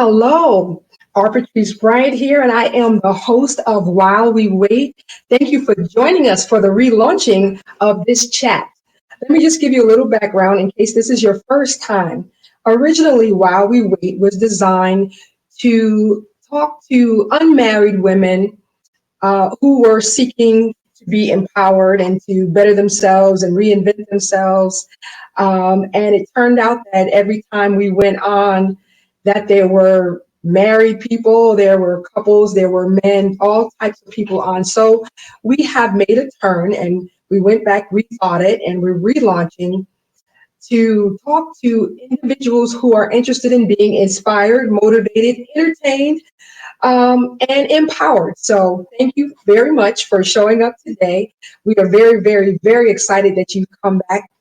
Hello, Arpatrice Bryant here, and I am the host of While We Wait. Thank you for joining us for the relaunching of this chat. Let me just give you a little background in case this is your first time. Originally, While We Wait was designed to talk to unmarried women who were seeking to be empowered and to better themselves and reinvent themselves. And it turned out that every time we went on, that there were married people, there were couples, there were men, all types of people on. So we have made a turn and we went back, rethought it, and we're relaunching to talk to individuals who are interested in being inspired, motivated, entertained, and empowered. So thank you very much for showing up today. We are very, very, very excited that you've come back.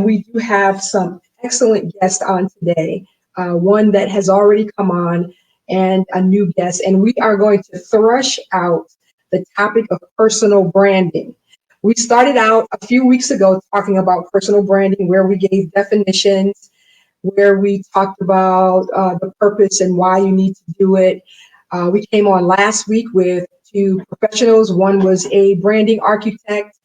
We do have some excellent guests on today, one that has already come on and a new guest, and we are going to thrush out the topic of personal branding. We started out a few weeks ago talking about personal branding, where we gave definitions, where we talked about the purpose and why you need to do it. We came on last week with two professionals. One was a branding architect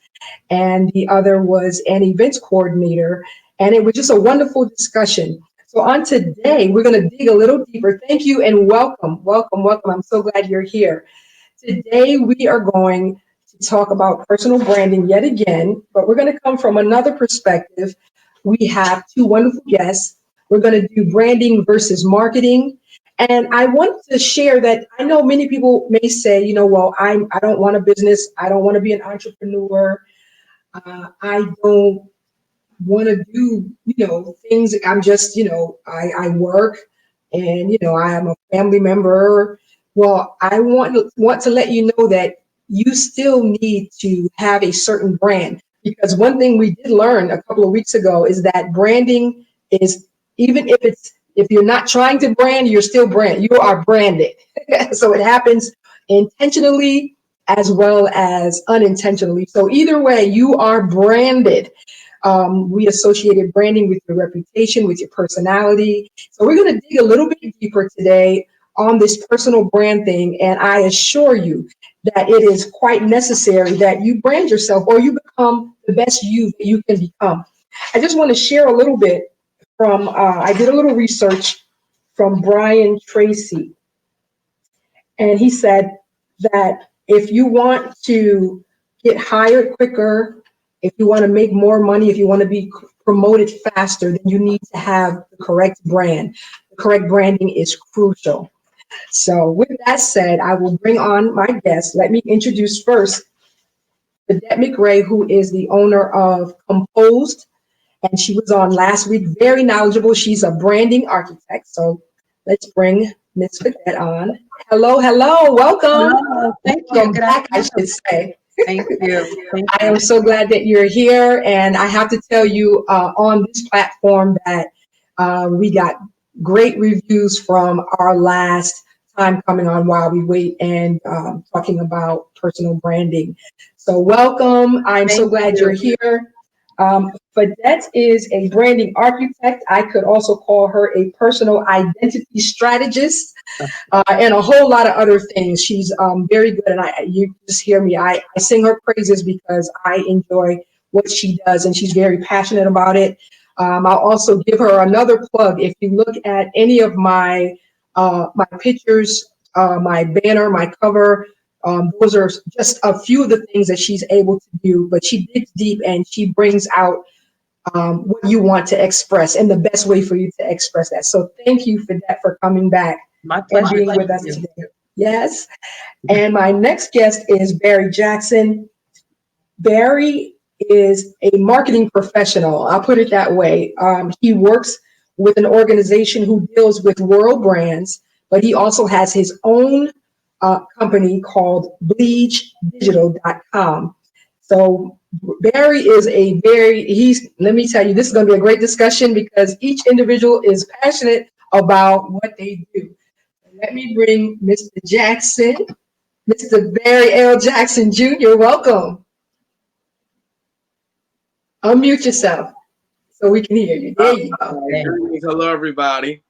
and the other was an events coordinator. And it was just a wonderful discussion. So on today, we're going to dig a little deeper. Thank you and welcome, welcome, welcome. I'm so glad you're here. Today, we are going to talk about personal branding yet again, but we're going to come from another perspective. We have two wonderful guests. We're going to do branding versus marketing. And I want to share that I know many people may say, well, I don't want a business. I don't want to be an entrepreneur. I don't want to do, things. I'm just, I work and, I am a family member. Well, I want to let you know that you still need to have a certain brand, because one thing we did learn a couple of weeks ago is that branding is, even if you're not trying to brand, you're still brand. You are branded. So it happens intentionally as well as unintentionally. So either way, you are branded. We associated branding with your reputation, with your personality. So we're going to dig a little bit deeper today on this personal brand thing. And I assure you that it is quite necessary that you brand yourself or you become the best you that you can become. I just want to share a little bit from, I did a little research from Brian Tracy. And he said that if you want to get hired quicker, if you want to make more money, if you want to be promoted faster, then you need to have the correct brand. The correct branding is crucial. So with that said, I will bring on my guest. Let me introduce first Phadette McRae, who is the owner of Composed, and she was on last week, very knowledgeable. She's a branding architect. So let's bring Miss Phadette on. Hello, welcome. Hello, thank you. Welcome back, I should say. Thank you. I am so glad that you're here, and I have to tell you on this platform that we got great reviews from our last time coming on While We Wait and talking about personal branding. So welcome. I'm so glad you're here. Phadette is a branding architect. I could also call her a personal identity strategist and a whole lot of other things. She's very good, and you just hear me. I sing her praises because I enjoy what she does, and she's very passionate about it. I'll also give her another plug. If you look at any of my pictures, my banner, my cover, those are just a few of the things that she's able to do, but she digs deep and she brings out what you want to express and the best way for you to express that. So thank you for that, for coming back and being with us today. Yes. And my next guest is Barry Jackson. Barry is a marketing professional. I'll put it that way. He works with an organization who deals with world brands, but he also has his own company called BleejDigital.com. So Barry is let me tell you, this is going to be a great discussion because each individual is passionate about what they do. Let me bring Mr. Jackson, Mr. Barry L. Jackson Jr. Welcome. Unmute yourself so we can hear you. There you go. Hello, everybody.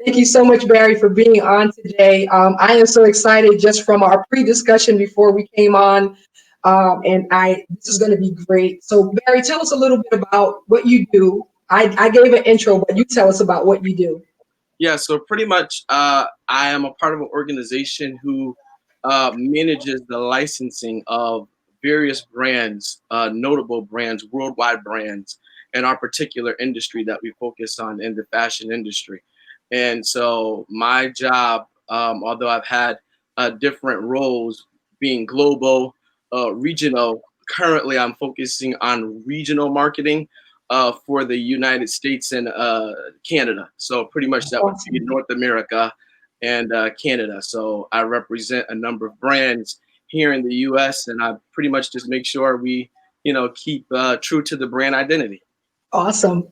Thank you so much, Barry, for being on today. I am so excited just from our pre-discussion before we came on, this is going to be great. So, Barry, tell us a little bit about what you do. I gave an intro, but you tell us about what you do. Yeah, so pretty much, I am a part of an organization who manages the licensing of various brands, notable brands, worldwide brands, in our particular industry that we focus on in the fashion industry. And so my job, although I've had different roles, being global, regional, currently I'm focusing on regional marketing for the United States and Canada. So pretty much that would be North America and Canada. So I represent a number of brands here in the U.S. and I pretty much just make sure we, keep true to the brand identity. Awesome.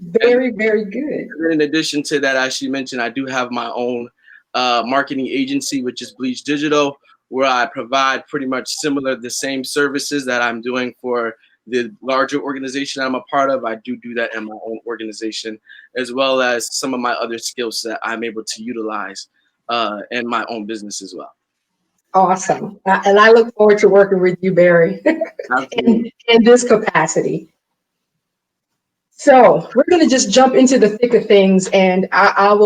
Very, very good. In addition to that, as you mentioned, I do have my own marketing agency, which is Bleej Digital, where I provide pretty much the same services that I'm doing for the larger organization I'm a part of. I do that in my own organization, as well as some of my other skills that I'm able to utilize in my own business as well. Awesome. And I look forward to working with you, Barry, in this capacity. So we're going to just jump into the thick of things, and I'm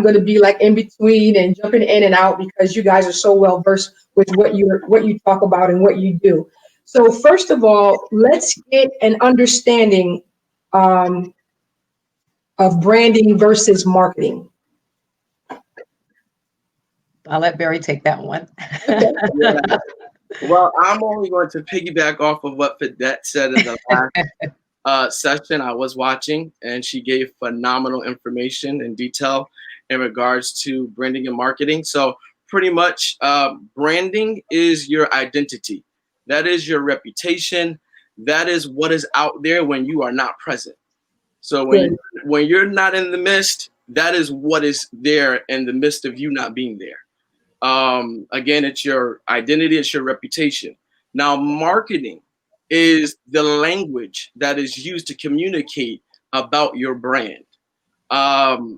going to be like in between and jumping in and out because you guys are so well versed with what you talk about and what you do. So first of all, let's get an understanding of branding versus marketing. I'll let Barry take that one. Yeah. Well, I'm only going to piggyback off of what Phadette said in the last session I was watching, and she gave phenomenal information and detail in regards to branding and marketing. So pretty much branding is your identity. That is your reputation. That is what is out there when you are not present. So when you're not in the midst, that is what is there in the midst of you not being there. Again, it's your identity, it's your reputation. Now, marketing is the language that is used to communicate about your brand.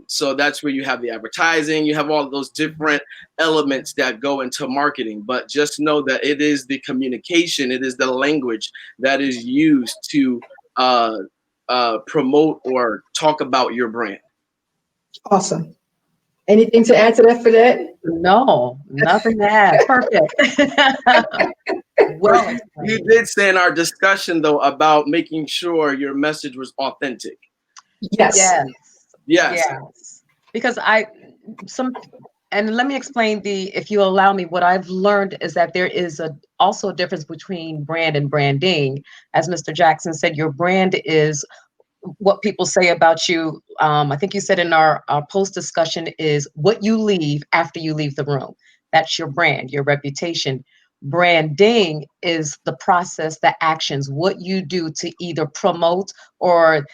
So that's where you have the advertising, you have all those different elements that go into marketing. But just know that it is the communication, it is the language that is used to promote or talk about your brand. Awesome. Anything to add to that, Phadette? No, nothing to add. Perfect. Well, you did say in our discussion, though, about making sure your message was authentic. Yes. Because and let me explain if you allow me, what I've learned is that there is also a difference between brand and branding. As Mr. Jackson said, your brand is what people say about you. I think you said in our post discussion is what you leave after you leave the room. That's your brand, your reputation. Branding is the process, the actions, what you do to either promote or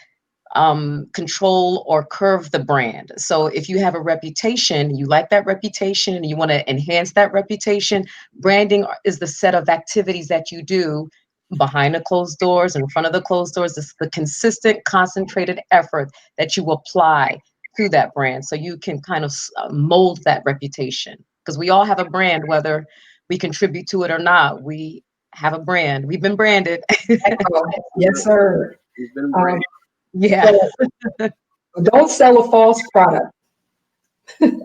control or curve the brand. So if you have a reputation, you like that reputation, and you want to enhance that reputation, branding is the set of activities that you do behind the closed doors, in front of the closed doors. It's the consistent, concentrated effort that you apply to that brand so you can kind of mold that reputation. Because we all have a brand, whether we contribute to it or not. We have a brand. We've been branded. Yes, sir. We've been branded. Yeah. So don't sell a false product. And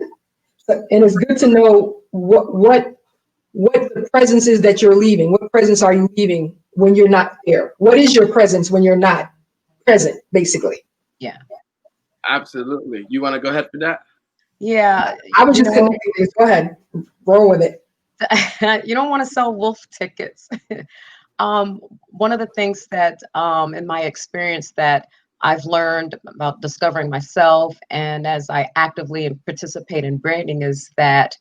it's good to know what the presence is that you're leaving. What presence are you leaving when you're not there? What is your presence when you're not present, basically? Yeah. Absolutely. You want to go ahead for that? Yeah. I was just connecting this. Go ahead. Roll with it. You don't want to sell wolf tickets. One of the things that in my experience that I've learned about discovering myself, and as I actively participate in branding, is that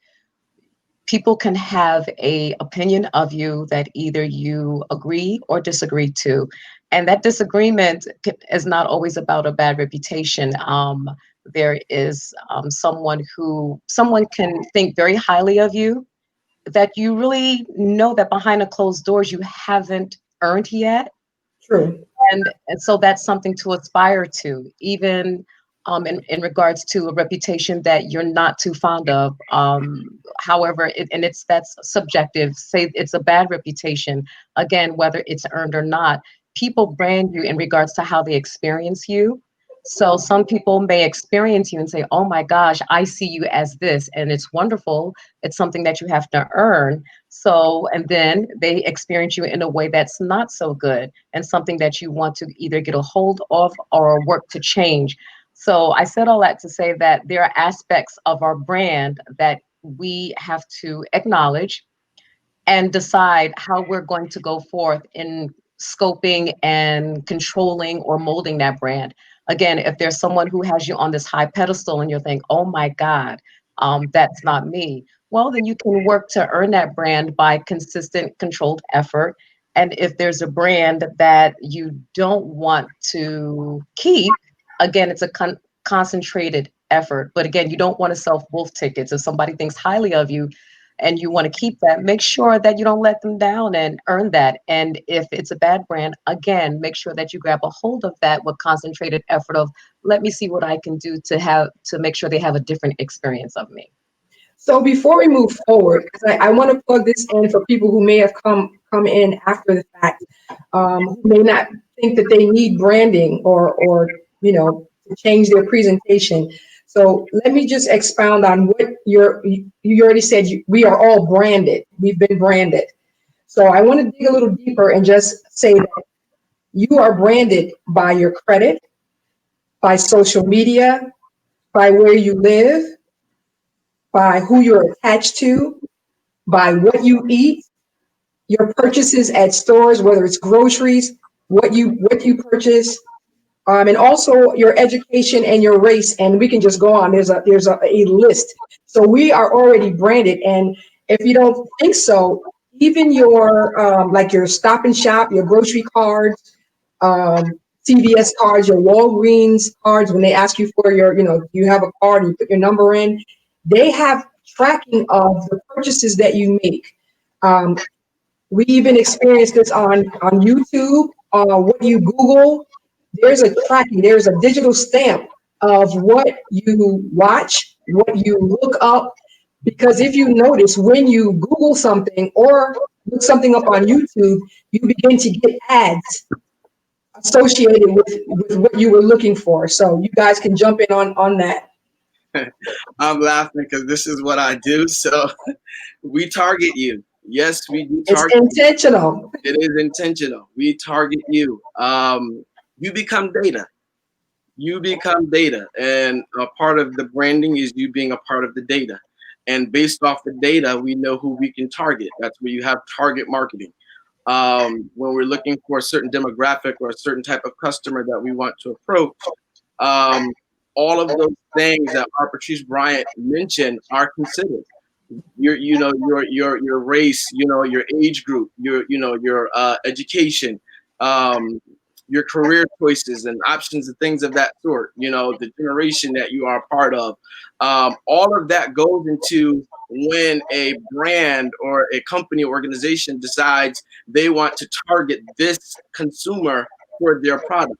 people can have an opinion of you that either you agree or disagree to. And that disagreement is not always about a bad reputation. There is someone can think very highly of you, that you really know that behind the closed doors you haven't earned yet. True. And so that's something to aspire to. Even in regards to a reputation that you're not too fond of. However, that's subjective. Say it's a bad reputation. Again, whether it's earned or not, people brand you in regards to how they experience you. So some people may experience you and say, "Oh my gosh, I see you as this," and it's wonderful. It's something that you have to earn. So, and then they experience you in a way that's not so good and something that you want to either get a hold of or work to change. So I said all that to say that there are aspects of our brand that we have to acknowledge and decide how we're going to go forth in scoping and controlling or molding that brand. Again, if there's someone who has you on this high pedestal and you're thinking, oh my God, that's not me. Well, then you can work to earn that brand by consistent, controlled effort. And if there's a brand that you don't want to keep, again, it's a concentrated effort. But again, you don't want to self wolf tickets. If somebody thinks highly of you, and you want to keep that, make sure that you don't let them down and earn that. And if it's a bad brand, again, make sure that you grab a hold of that with concentrated effort of, let me see what I can do to make sure they have a different experience of me. So before we move forward, 'cause I want to plug this in for people who may have come in after the fact, who may not think that they need branding or to change their presentation. So let me just expound on what you already said. We are all branded. We've been branded. So I want to dig a little deeper and just say that you are branded by your credit, by social media, by where you live, by who you're attached to, by what you eat, your purchases at stores, whether it's groceries, what you purchase, and also your education and your race. And we can just go on. There's a list. So we are already branded. And if you don't think so, even your like your Stop and Shop, your grocery cards, CVS cards, your Walgreens cards, when they ask you for you have a card and you put your number in, they have tracking of the purchases that you make. Um, we even experienced this on YouTube. What you Google, there's a tracking, there's a digital stamp of what you watch, what you look up. Because if you notice, when you Google something or look something up on YouTube, you begin to get ads associated with what you were looking for. So you guys can jump in on that. I'm laughing because this is what I do. So we target you. Yes, we do It's target intentional. you. It is intentional. We target you. You become data. You become data. And a part of the branding is you being a part of the data. And based off the data, we know who we can target. That's where you have target marketing. When we're looking for a certain demographic or a certain type of customer that we want to approach, um, all of those things that our Patrice Bryant mentioned are considered. Your race, your age group, your education, um, your career choices and options and things of that sort. The generation that you are a part of. All of that goes into when a brand or a company organization decides they want to target this consumer for their product.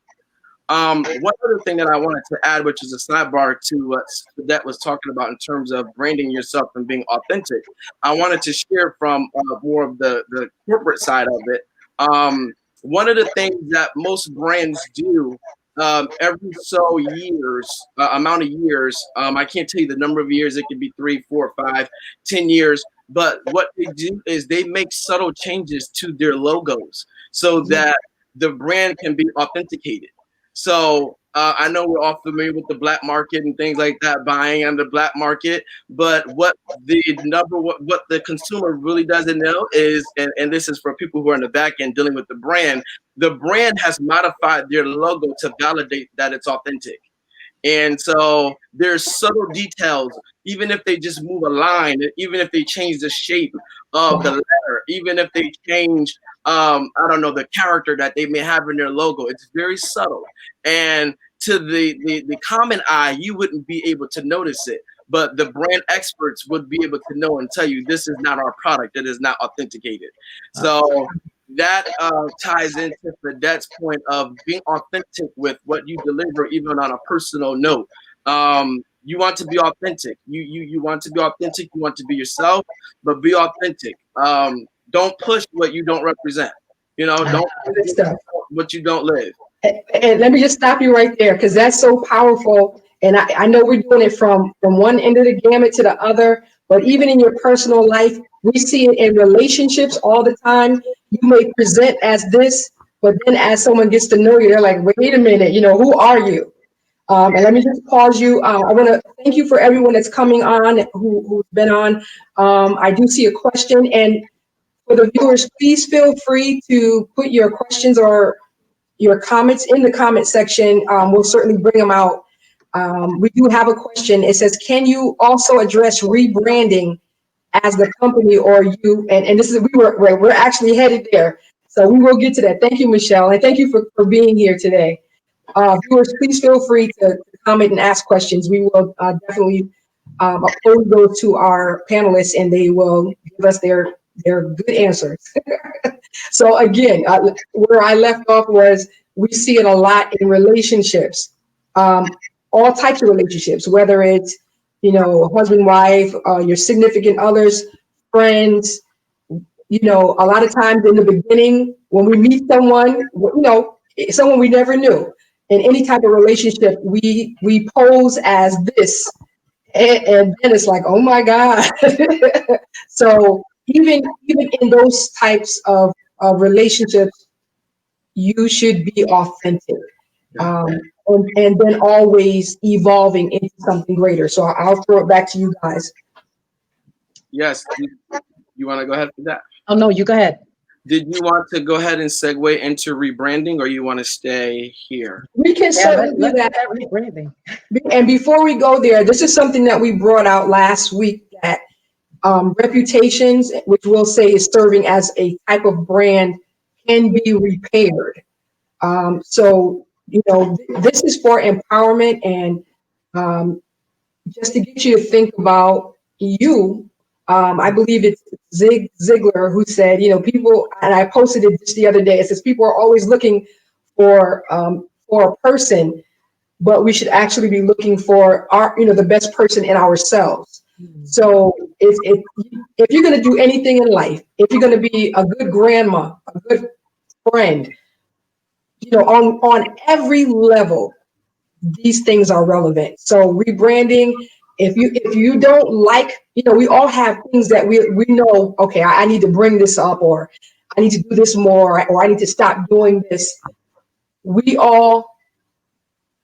One other thing that I wanted to add, which is a sidebar to what Phadette was talking about in terms of branding yourself and being authentic, I wanted to share from more of the corporate side of it. One of the things that most brands do every so years, amount of years, I can't tell you the number of years, it could be 3, 4, 5, 10 years, but what they do is they make subtle changes to their logos so that the brand can be authenticated. So I know we're all familiar with the black market and things like that, buying on the black market. But what the consumer really doesn't know is, and this is for people who are in the back end dealing with the brand has modified their logo to validate that it's authentic. And so there's subtle details, even if they just move a line, even if they change the shape of the letter, even if they change, I don't know, the character that they may have in their logo. It's very subtle. And to the common eye, you wouldn't be able to notice it. But the brand experts would be able to know and tell you this is not our product. It is not authenticated. So that ties into Phadette's point of being authentic with what you deliver, even on a personal note. You want to be authentic. You want to be authentic. You want to be yourself, but be authentic. Don't push what you don't represent. Don't Good push stuff. what you don't live. And let me just stop you right there because that's so powerful. And I know we're doing it from one end of the gamut to the other, but even in your personal life, we see it in relationships all the time. You may present as this, but then as someone gets to know you, they're like, wait a minute, who are you? And let me just pause you. I want to thank you for everyone that's coming on, who's been on. I do see a question. And for the viewers, please feel free to put your questions or your comments in the comment section. We'll certainly bring them out. We do have a question. It says, can you also address rebranding as the company or you? And this is, we're actually headed there. So we will get to that. Thank you, Michelle. And thank you for being here today. Viewers, please feel free to comment and ask questions. We will definitely pose those to our panelists and they will give us their good answers. So again, where I left off was we see it a lot in relationships, all types of relationships, whether it's, husband, wife, your significant others, friends, a lot of times in the beginning, when we meet someone, someone we never knew, in any type of relationship, we pose as this, and then it's like, oh my God. So even in those types of relationships, you should be authentic, um, and then always evolving into something greater. So I'll throw it back to you guys. Yes. You want to go ahead with that? Oh, no, you go ahead. Did you want to go ahead and segue into rebranding, or you want to stay here? We can certainly do that. Rebranding. And before we go there, this is something that we brought out last week, that reputations, which we'll say is serving as a type of brand, can be repaired. So, this is for empowerment and just to get you to think about you. I believe it's Zig Ziglar who said, people, and I posted it just the other day, it says people are always looking for a person, but we should actually be looking for the best person in ourselves. So if you're going to do anything in life, if you're going to be a good grandma, a good friend, on every level, these things are relevant. So rebranding, if you don't like, we all have things that we know, okay, I need to bring this up, or I need to do this more, or I need to stop doing this. We all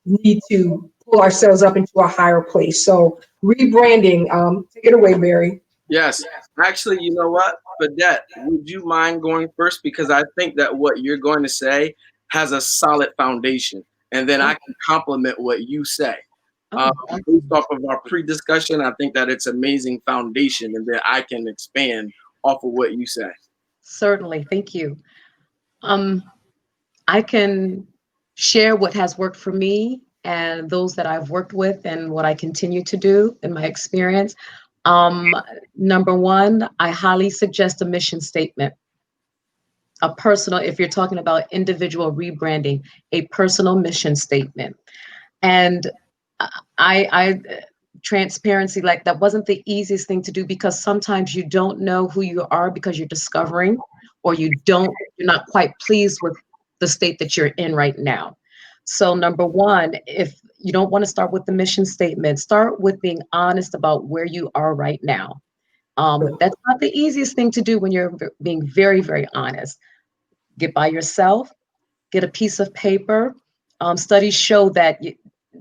need to pull ourselves up into a higher place. So rebranding, take it away, Barry. Yes. Actually, you know what, Phadette, would you mind going first? Because I think that what you're going to say has a solid foundation, and then I can complement what you say. Based off of our pre-discussion, I think that it's amazing foundation, and then I can expand off of what you say. Certainly, thank you. I can share what has worked for me and those that I've worked with and what I continue to do in my experience. Number one, I highly suggest a mission statement. A personal, if you're talking about individual rebranding, a personal mission statement. And I transparency, like that wasn't the easiest thing to do, because sometimes you don't know who you are because you're discovering, or you're not quite pleased with the state that you're in right now. So number one, if you don't want to start with the mission statement, start with being honest about where you are right now. That's not the easiest thing to do when you're being very, very honest. Get by yourself, get a piece of paper. Studies show that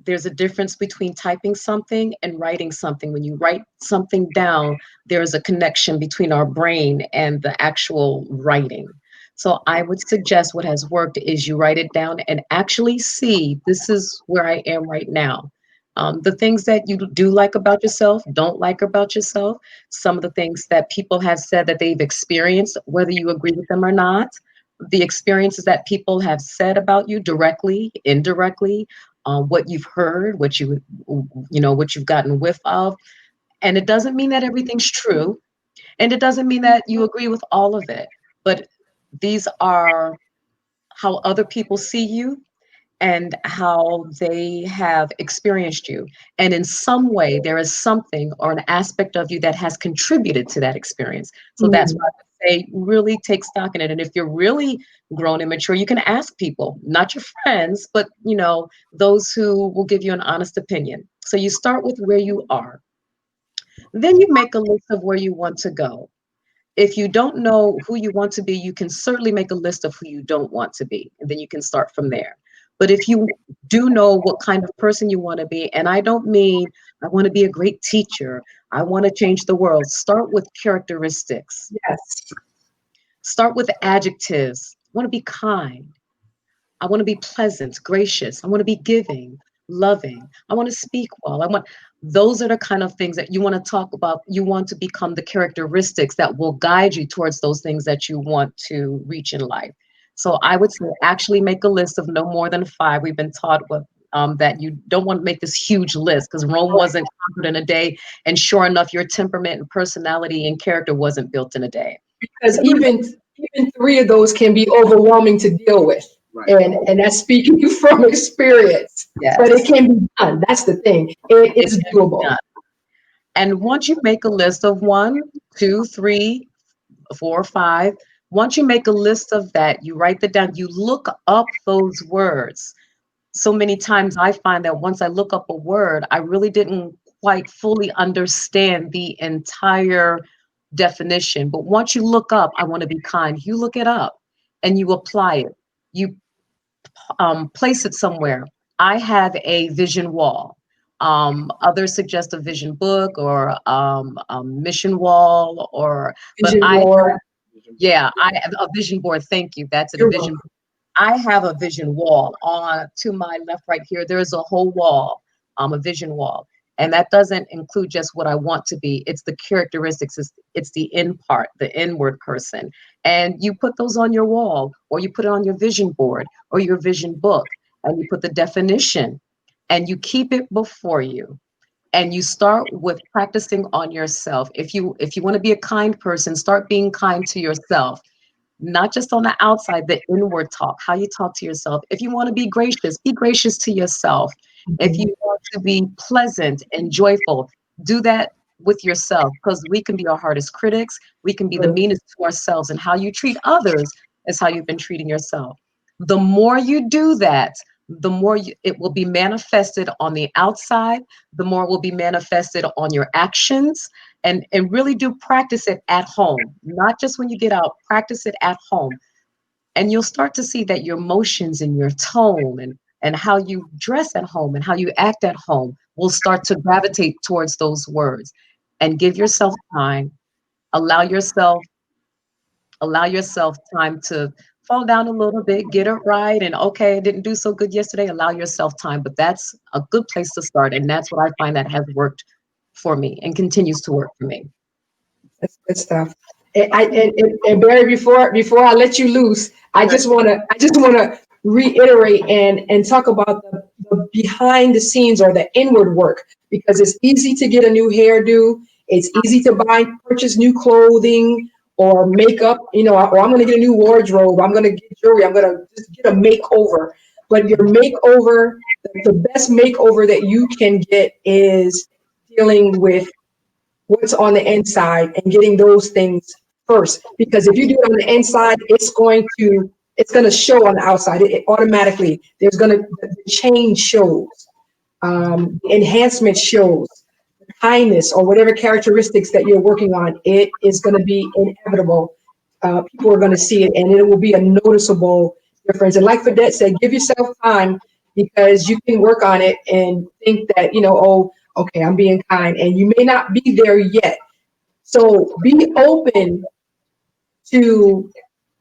there's a difference between typing something and writing something. When you write something down, there is a connection between our brain and the actual writing. So I would suggest what has worked is you write it down and actually see, this is where I am right now. The things that you do like about yourself, don't like about yourself, some of the things that people have said that they've experienced, whether you agree with them or not, the experiences that people have said about you directly, indirectly, what you've heard, what what you've gotten whiff of. And it doesn't mean that everything's true. And it doesn't mean that you agree with all of it. But These are how other people see you and how they have experienced you. And in some way, there is something or an aspect of you that has contributed to that experience. So that's Mm. why I would say really take stock in it. And if you're really grown and mature, you can ask people, not your friends, but those who will give you an honest opinion. So you start with where you are. Then you make a list of where you want to go. If you don't know who you want to be, you can certainly make a list of who you don't want to be, and then you can start from there. But if you do know what kind of person you want to be, and I don't mean I want to be a great teacher, I want to change the world, start with characteristics, Yes. start with adjectives. I want to be kind. I want to be pleasant, gracious. I want to be giving, loving. I want to speak well. Those are the kind of things that you want to talk about. You want to become the characteristics that will guide you towards those things that you want to reach in life. So I would say actually make a list of no more than 5. We've been taught that you don't want to make this huge list because Rome wasn't conquered in a day. And sure enough, your temperament and personality and character wasn't built in a day. Because even 3 of those can be overwhelming to deal with. Right. And that's speaking from experience. Yes. But it can be done. That's the thing. It is doable. Done. And once you make a list of 1, 2, 3, 4, 5, once you make a list of that, you write that down, you look up those words. So many times I find that once I look up a word, I really didn't quite fully understand the entire definition. But once you look up, I want to be kind, you look it up and you apply it. You place it somewhere. I have a vision wall. Others suggest a vision book or a mission wall, Vision board. I have a vision board. Thank you. That's it, a You're vision. welcome. I have a vision wall on to my left, right here. There's a whole wall, a vision wall. And that doesn't include just what I want to be. It's the characteristics. It's the in part, the inward person. And you put those on your wall, or you put it on your vision board or your vision book, and you put the definition and you keep it before you. And you start with practicing on yourself. If you want to be a kind person, start being kind to yourself, not just on the outside, the inward talk, how you talk to yourself. If you want to be gracious to yourself. If you want to be pleasant and joyful, do that with yourself, because we can be our hardest critics. We can be the meanest to ourselves, and how you treat others is how you've been treating yourself. The more you do that, the more it will be manifested on the outside, the more it will be manifested on your actions. And really do practice it at home, not just when you get out, practice it at home. And you'll start to see that your emotions and your tone and how you dress at home and how you act at home will start to gravitate towards those words. And give yourself time, allow yourself time to fall down a little bit, get it right. And okay, I didn't do so good yesterday. Allow yourself time, but that's a good place to start. And that's what I find that has worked for me and continues to work for me. That's good stuff. And Barry, before I let you loose, I just wanna reiterate and talk about the behind the scenes or the inward work, because it's easy to get a new hairdo, it's easy to purchase new clothing or makeup, or I'm gonna get a new wardrobe, I'm gonna get jewelry, I'm gonna just get a makeover. But your makeover, the best makeover that you can get is dealing with what's on the inside and getting those things first. Because if you do it on the inside, it's going to show on the outside. It automatically, the change shows, enhancement shows, kindness or whatever characteristics that you're working on. It is going to be inevitable. People are going to see it, and it will be a noticeable difference. And like Phadette said, give yourself time, because you can work on it and think that, oh, okay, I'm being kind, and you may not be there yet. So be open to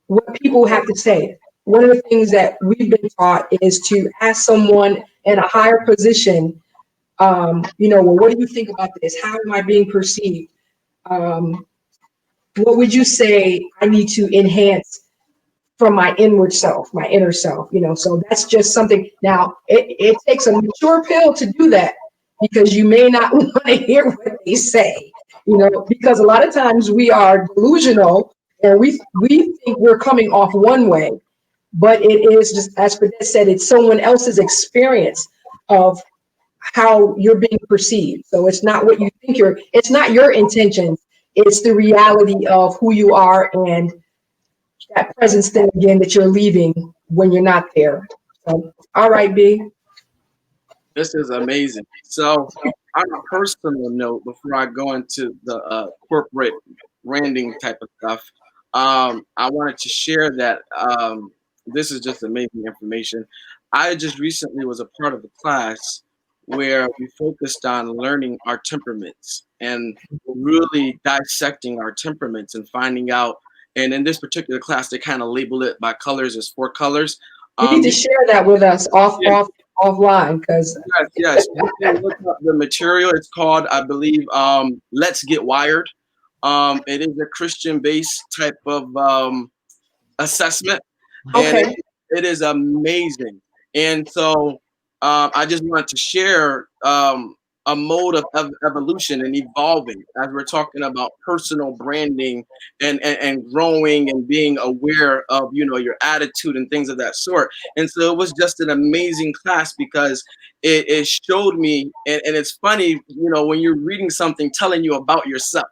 what people have to say. One of the things that we've been taught is to ask someone in a higher position, well, what do you think about this? How am I being perceived? What would you say I need to enhance from my inward self, my inner self? So that's just something. Now, it takes a mature pill to do that, because you may not want to hear what they say, because a lot of times we are delusional And we think we're coming off one way, but it is just, as Phadette said, it's someone else's experience of how you're being perceived. So it's not what you think it's not your intentions. It's the reality of who you are and that presence then again that you're leaving when you're not there. So, all right, B. This is amazing. So, on a personal note, before I go into the corporate branding type of stuff, I wanted to share that this is just amazing information. I just recently was a part of a class where we focused on learning our temperaments and really dissecting our temperaments and finding out. And in this particular class, they kind of label it by colors as 4 colors. You need to share that with us Yeah. offline, because Yes. You can look up the material. It's called, I believe, Let's Get Wired. It is a Christian-based type of assessment, and okay. it is amazing. And so I just want to share a mode of evolution and evolving as we're talking about personal branding and growing and being aware of, you know, your attitude and things of that sort. And so it was just an amazing class because it showed me, and it's funny, you know, when you're reading something telling you about yourself,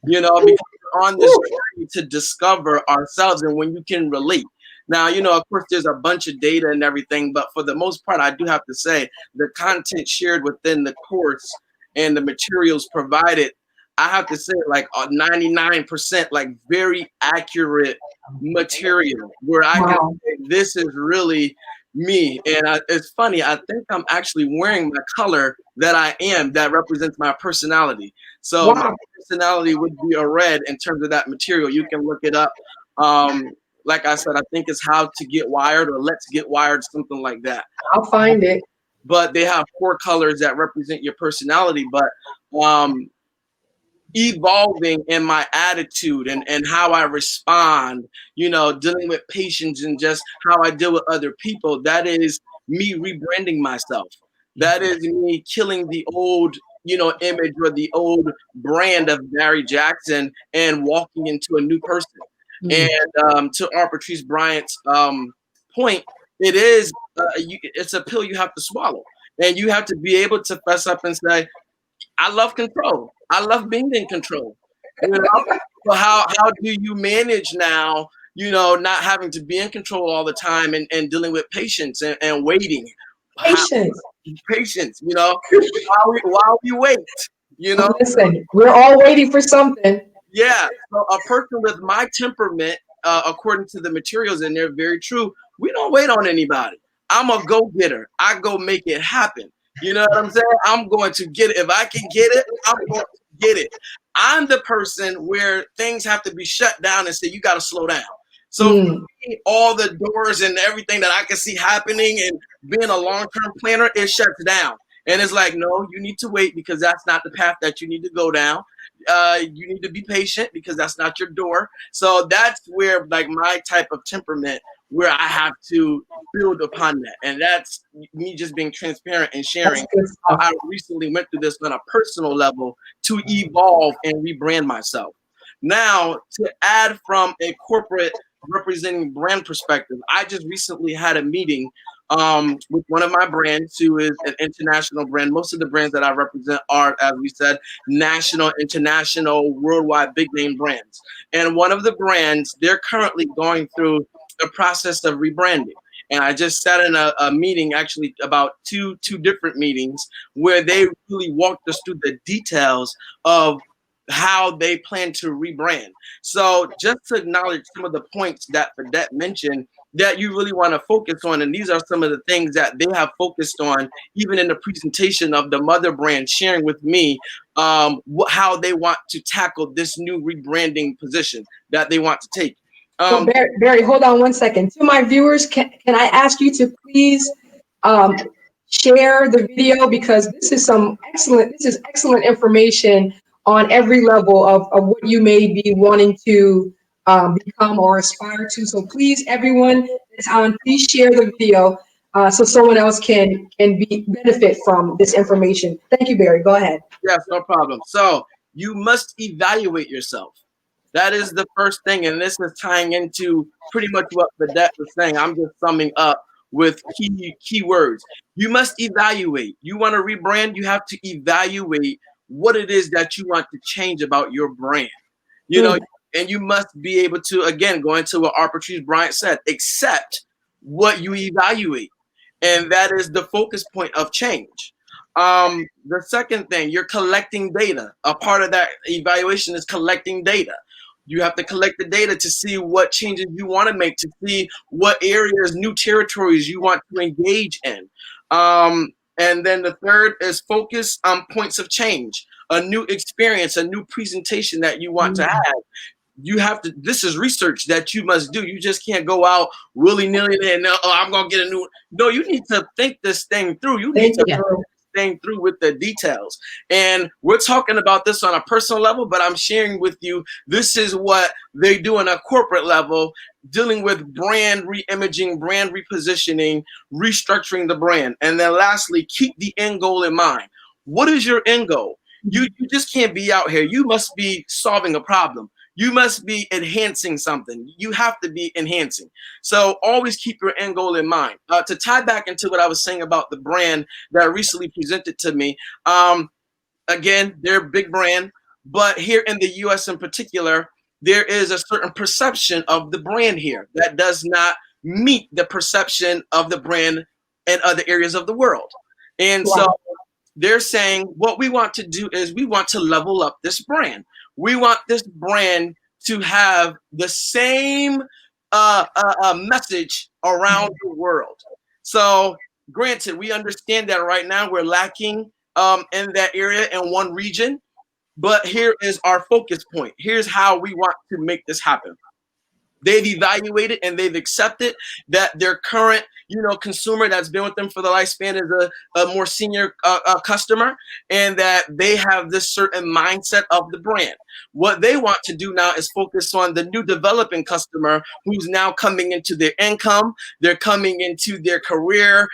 you know, because we're on this journey to discover ourselves and when you can relate. Now, you know, of course, there's a bunch of data and everything, but for the most part, I do have to say the content shared within the course and the materials provided, I have to say like 99% like very accurate material where I can Wow. say this is really me. And it's funny, I think I'm actually wearing my color that I am that represents my personality. So my Wow. personality would be a red in terms of that material. You can look it up. Like I said, I think it's How to Get Wired or Let's Get Wired, something like that. I'll find it. But they have 4 colors that represent your personality. But evolving in my attitude and how I respond, you know, dealing with patience and just how I deal with other people, that is me rebranding myself. That is me killing the old, you know, image or the old brand of Barry Jackson and walking into a new person. Mm. And to our Patrice Bryant's point, it is it's a pill you have to swallow, and you have to be able to fess up and say, "I love control. I love being in control." You know, so how do you manage now? You know, not having to be in control all the time and dealing with patience and waiting. How, Patience. patience, you know, while we wait, you know. Listen, we're all waiting for something. Yeah, so a person with my temperament, according to the materials, and they're very true, we don't wait on anybody. I'm a go-getter. I go make it happen. You know what I'm saying? I'm going to get it. If I can get it, I'm going to get it. I'm the person where things have to be shut down and say, you got to slow down. So for Mm. me, all the doors and everything that I can see happening and being a long-term planner, it shuts down. And it's like, no, you need to wait because that's not the path that you need to go down. You need to be patient because that's not your door. So that's where like my type of temperament, where I have to build upon that. And that's me just being transparent and That's sharing good how stuff. I recently went through this on a personal level to evolve and rebrand myself. Now, to add from a corporate representing brand perspective, I just recently had a meeting with one of my brands who is an international brand. Most of the brands that I represent are, as we said, national, international, worldwide, big name brands. And one of the brands, they're currently going through the process of rebranding. And I just sat in a meeting, actually about two different meetings, where they really walked us through the details of how they plan to rebrand. So just to acknowledge some of the points that Phadette mentioned that you really want to focus on, and these are some of the things that they have focused on, even in the presentation of the mother brand, sharing with me how they want to tackle this new rebranding position that they want to take. So Barry, hold on one second. To my viewers, can I ask you to please share the video, because this is excellent information on every level of what you may be wanting to become or aspire to. So please, everyone that's on, please share the video so someone else can benefit from this information. Thank you, Barry. Go ahead. Yes, no problem. So you must evaluate yourself. That is the first thing, and this is tying into pretty much what Phadette was saying. I'm just summing up with keywords. You must evaluate. You want to rebrand, you have to evaluate what it is that you want to change about your brand. You know, Mm. and you must be able to, again, go into what Patrice Bryant said, accept what you evaluate. And that is the focus point of change. The second thing, you're collecting data. A part of that evaluation is collecting data. You have to collect the data to see what changes you want to make, to see what areas, new territories you want to engage in. And then the third is focus on points of change, a new experience, a new presentation that you want to Mm. have. You have to, this is research that you must do. You just can't go out willy-nilly and, oh, I'm going to get a new, no, you need to think this thing through. You need Thank to you, bro. thing through with the details. And we're talking about this on a personal level, but I'm sharing with you, this is what they do on a corporate level, dealing with brand re-imaging, brand repositioning, restructuring the brand. And then lastly, keep the end goal in mind. What is your end goal? You just can't be out here. You must be solving a problem. You must be enhancing something. You have to be enhancing. So always keep your end goal in mind. To tie back into what I was saying about the brand that recently presented to me, again, they're a big brand, but here in the US in particular, there is a certain perception of the brand here that does not meet the perception of the brand in other areas of the world. And so Wow. they're saying what we want to do is we want to level up this brand. We want this brand to have the same message around the world. So, granted, we understand that right now we're lacking in that area in one region, but here is our focus point. Here's how we want to make this happen. They've evaluated and they've accepted that their current, consumer that's been with them for the lifespan is a more senior customer, and that they have this certain mindset of the brand. What they want to do now is focus on the new developing customer who's now coming into their income, they're coming into their career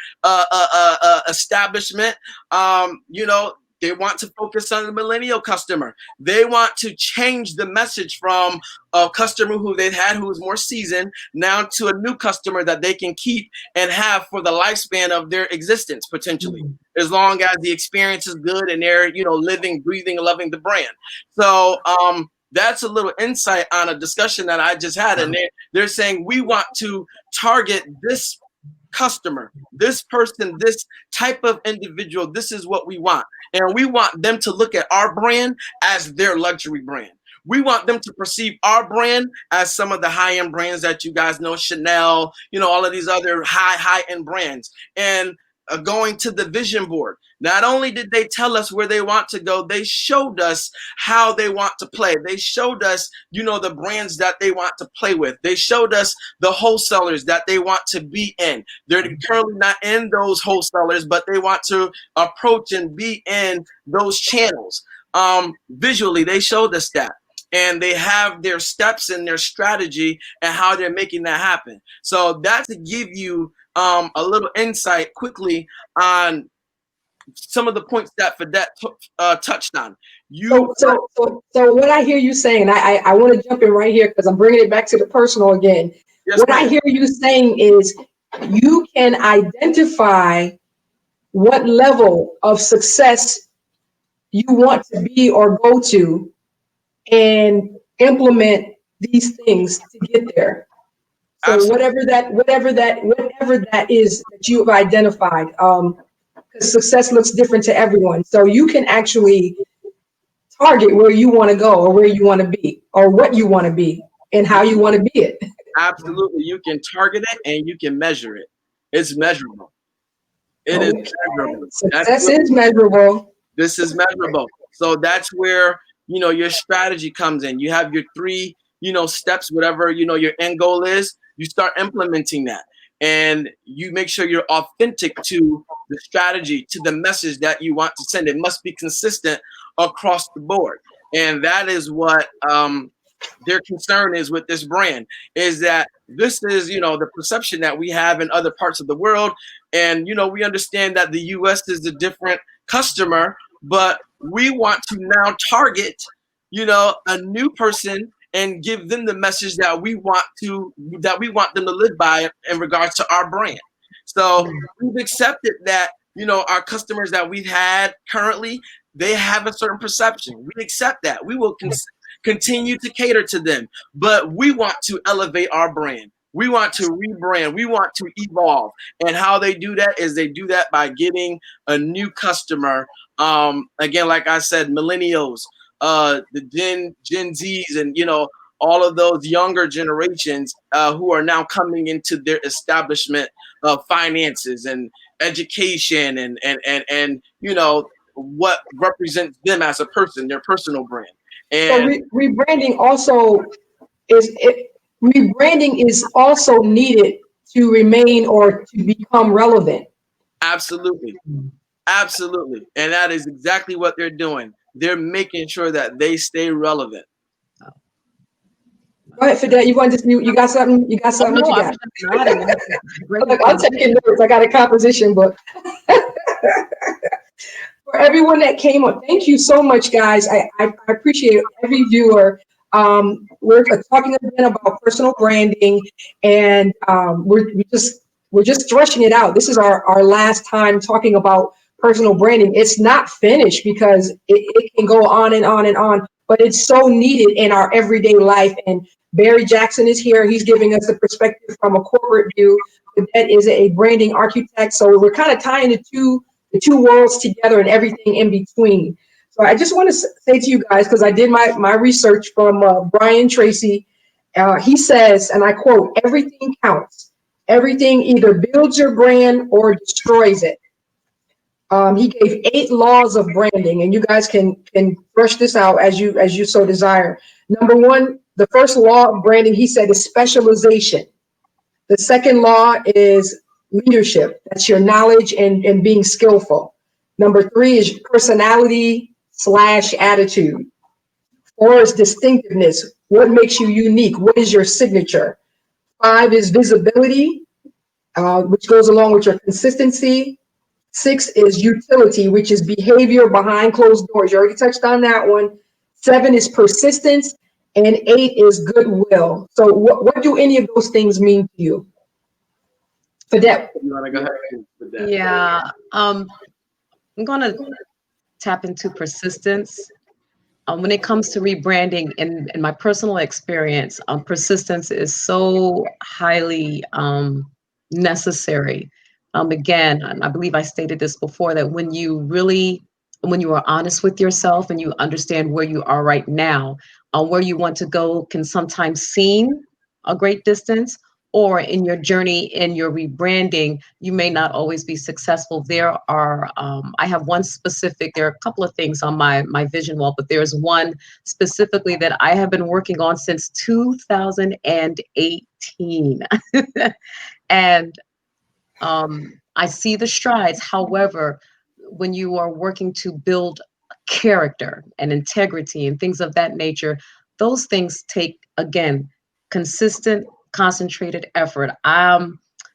establishment. They want to focus on the millennial customer. They want to change the message from a customer who they've had who is more seasoned now to a new customer that they can keep and have for the lifespan of their existence potentially, Mm. as long as the experience is good and they're living, breathing, loving the brand. So that's a little insight on a discussion that I just had, and they're saying we want to target this customer, this person, this type of individual. This is what we want. And we want them to look at our brand as their luxury brand. We want them to perceive our brand as some of the high-end brands that you guys know, Chanel, all of these other high-end brands. And going to the vision board. Not only did they tell us where they want to go, they showed us how they want to play. They showed us, the brands that they want to play with. They showed us the wholesalers that they want to be in. They're currently not in those wholesalers, but they want to approach and be in those channels. Visually, they showed us that. And they have their steps and their strategy and how they're making that happen. So that's to give you a little insight quickly on some of the points that Phadette touched on. So what I hear you saying, and I want to jump in right here because I'm bringing it back to the personal again. Yes, What ma'am. I hear you saying is you can identify what level of success you want to be or go to and implement these things to get there. So Absolutely. whatever that is that you have identified, because success looks different to everyone. So you can actually target where you want to go or where you want to be or what you want to be and how you want to be it. Absolutely. You can target it and you can measure it. It's measurable. It is Okay. measurable. Success is measurable. This is measurable. So that's where, your strategy comes in. You have your three, steps, whatever, your end goal is, you start implementing that. And you make sure you're authentic to the strategy, to the message that you want to send. It must be consistent across the board. And that is what their concern is with this brand, is that this is, the perception that we have in other parts of the world. And, we understand that the US is a different customer, but we want to now target, a new person and give them the message that we want them to live by in regards to our brand. So we've accepted that, our customers that we've had currently, they have a certain perception. We accept that. We will continue to cater to them, but we want to elevate our brand. We want to rebrand. We want to evolve. And how they do that is they do that by getting a new customer. Again, like I said, millennials, the Gen Zs, and all of those younger generations who are now coming into their establishment of finances and education and what represents them as a person, their personal brand. And So rebranding also rebranding is also needed to remain or to become relevant. absolutely, absolutely, and that is exactly what they're doing. They're making sure that they stay relevant. Go ahead, Phadette. You got something? You got Oh, something? no, What you I'm got? just nodding. Look, I'm taking notes. I got a composition book. For everyone that came on, thank you so much, guys. I appreciate every viewer. We're talking again about personal branding, and we're just threshing it out. This is our last time talking about personal branding. It's not finished because it can go on and on and on, but it's so needed in our everyday life. And Barry Jackson is here. He's giving us a perspective from a corporate view. That is a branding architect. So we're kind of tying the two worlds together and everything in between. So I just want to say to you guys, because I did my research from Brian Tracy. He says, and I quote, "Everything counts. Everything either builds your brand or destroys it." He gave 8 laws of branding, and you guys can brush this out as you so desire. Number 1, the first law of branding, he said, is specialization. The second law is leadership. That's your knowledge and being skillful. Number 3 is personality/attitude. 4 is distinctiveness. What makes you unique? What is your signature? 5 is visibility, which goes along with your consistency. 6 is utility, which is behavior behind closed doors. You already touched on that one. 7 is persistence, and 8 is goodwill. So what do any of those things mean to you? Phadette. You want to go ahead with that? Yeah, I'm going to tap into persistence. When it comes to rebranding, in my personal experience, persistence is so highly necessary. Again, I believe I stated this before, that when you are honest with yourself and you understand where you are right now, where you want to go can sometimes seem a great distance, or in your journey, in your rebranding, you may not always be successful. There are, I have one specific, there are a couple of things on my vision wall, but there's one specifically that I have been working on since 2018. And I see the strides. However, when you are working to build character and integrity and things of that nature, those things take, again, consistent, concentrated effort.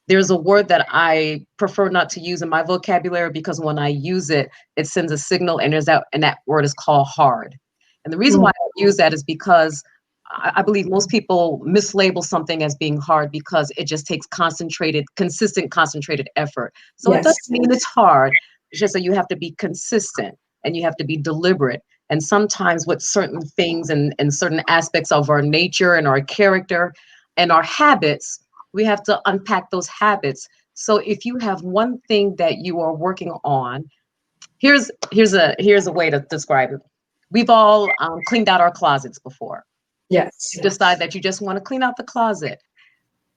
There's a word that I prefer not to use in my vocabulary, because when I use it, it sends a signal, and that word is called hard. And the reason why I use that is because I believe most people mislabel something as being hard because it just takes consistent, concentrated effort. So It doesn't mean it's hard. It's just that you have to be consistent and you have to be deliberate. And sometimes with certain things and certain aspects of our nature and our character and our habits, we have to unpack those habits. So if you have one thing that you are working on, here's a way to describe it. We've all cleaned out our closets before. Yes. You decide that you just want to clean out the closet.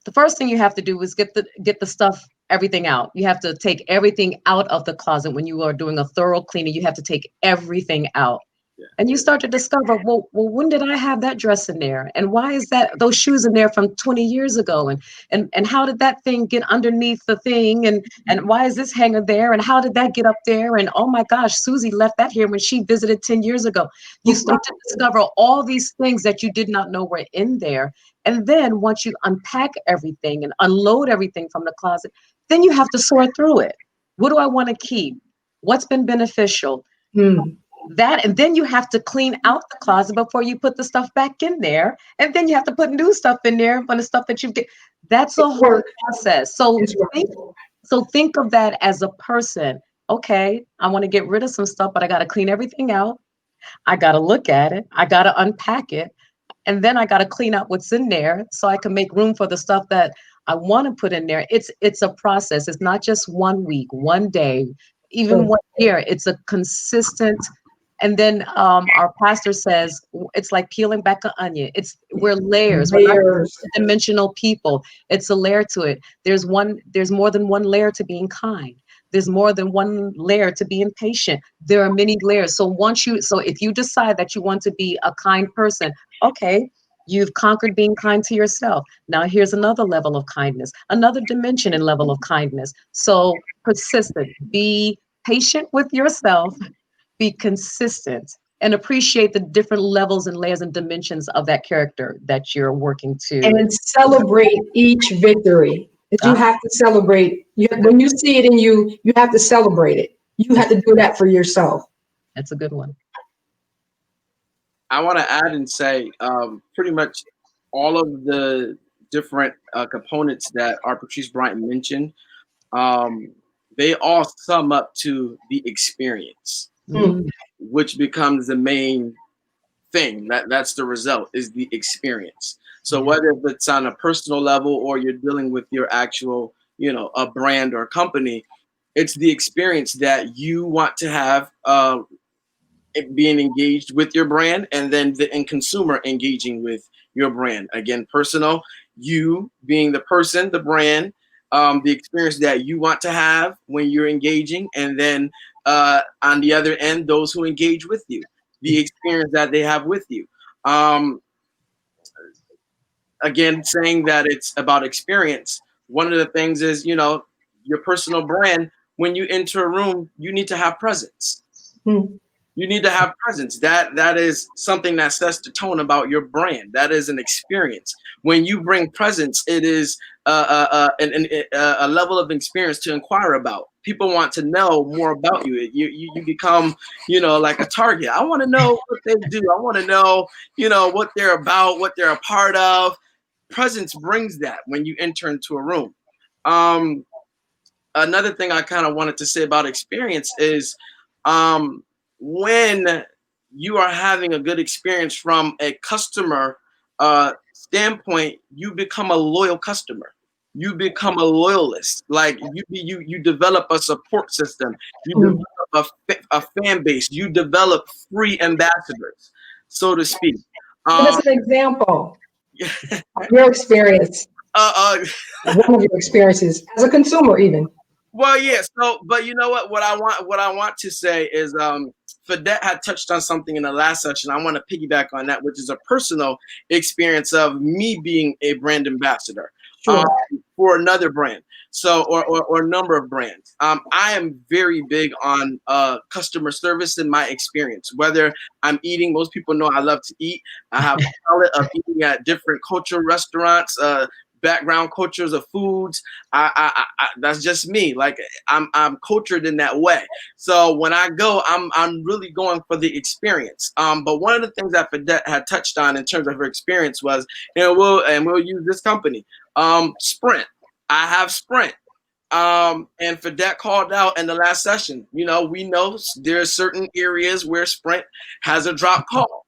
The first thing you have to do is get the stuff, everything out. You have to take everything out of the closet. When you are doing a thorough cleaning, you have to take everything out. Yeah. And you start to discover, well, when did I have that dress in there? And why is those shoes in there from 20 years ago? And how did that thing get underneath the thing? And why is this hanger there? And how did that get up there? And oh my gosh, Susie left that here when she visited 10 years ago. You start to discover all these things that you did not know were in there. And then once you unpack everything and unload everything from the closet, then you have to sort through it. What do I want to keep? What's been beneficial? That, and then you have to clean out the closet before you put the stuff back in there, and then you have to put new stuff in there when the stuff that you get. That's a It's whole work. process. So It's work. think of that as a person. Okay, I want to get rid of some stuff, but I got to clean everything out. I got to look at it. I got to unpack it. And then I got to clean out what's in there so I can make room for the stuff that I want to put in there. It's a process. It's not just 1 week, 1 day, even True. 1 year. It's a consistent. And then our pastor says it's like peeling back an onion. We're layers. We're not Layers. dimensional people. It's a layer to it. There's more than one layer to being kind. There's more than one layer to being patient. There are many layers. So if you decide that you want to be a kind person, okay, you've conquered being kind to yourself. Now here's another level of kindness, another dimension and level of kindness. So persistent, be patient with yourself, be consistent, and appreciate the different levels and layers and dimensions of that character that you're working to. And celebrate each victory. That you Ah, have to celebrate. When you see it in you, you have to celebrate it. You have to do that for yourself. that's a good one. I want to add and say pretty much all of the different components that our Patrice Bryant mentioned, they all sum up to the experience, Mm. which becomes the main thing. That's the result, is the experience. So whether it's on a personal level or you're dealing with your actual, a brand or a company, it's the experience that you want to have being engaged with your brand, and then the end consumer engaging with your brand. Again, personal, you being the person, the brand, the experience that you want to have when you're engaging, and then on the other end, those who engage with you, the experience that they have with you. Um, Again, saying that it's about experience. One of the things is, your personal brand. When you enter a room, you need to have presence. Mm. You need to have presence. That is something that sets the tone about your brand. That is an experience. When you bring presence, it is a level of experience to inquire about. People want to know more about you. You become, like a target. I want to know what they do. I want to know, what they're about, what they're a part of. Presence brings that when you enter into a room. Another thing I kind of wanted to say about experience is when you are having a good experience from a customer standpoint, you become a loyal customer. You become a loyalist. Like you develop a support system. You Mm. develop a fan base. You develop free ambassadors, so to speak. Give Um, us an example of your experience, uh, uh, one of your experiences as a consumer, even. Well, yeah. So, but you know what? What I want to say is, Phadette had touched on something in the last session. I want to piggyback on that, which is a personal experience of me being a brand ambassador um, Sure. for another brand. So, or a number of brands. I am very big on customer service in my experience. Whether I'm eating, most people know I love to eat. I have a palette of eating at different cultural restaurants. Background cultures of foods. That's just me. Like I'm cultured in that way. So when I go, I'm really going for the experience. But one of the things that Phadette had touched on in terms of her experience was, we'll use this company, Sprint. I have Sprint. And Phadette called out in the last session. We know there are certain areas where Sprint has a drop call.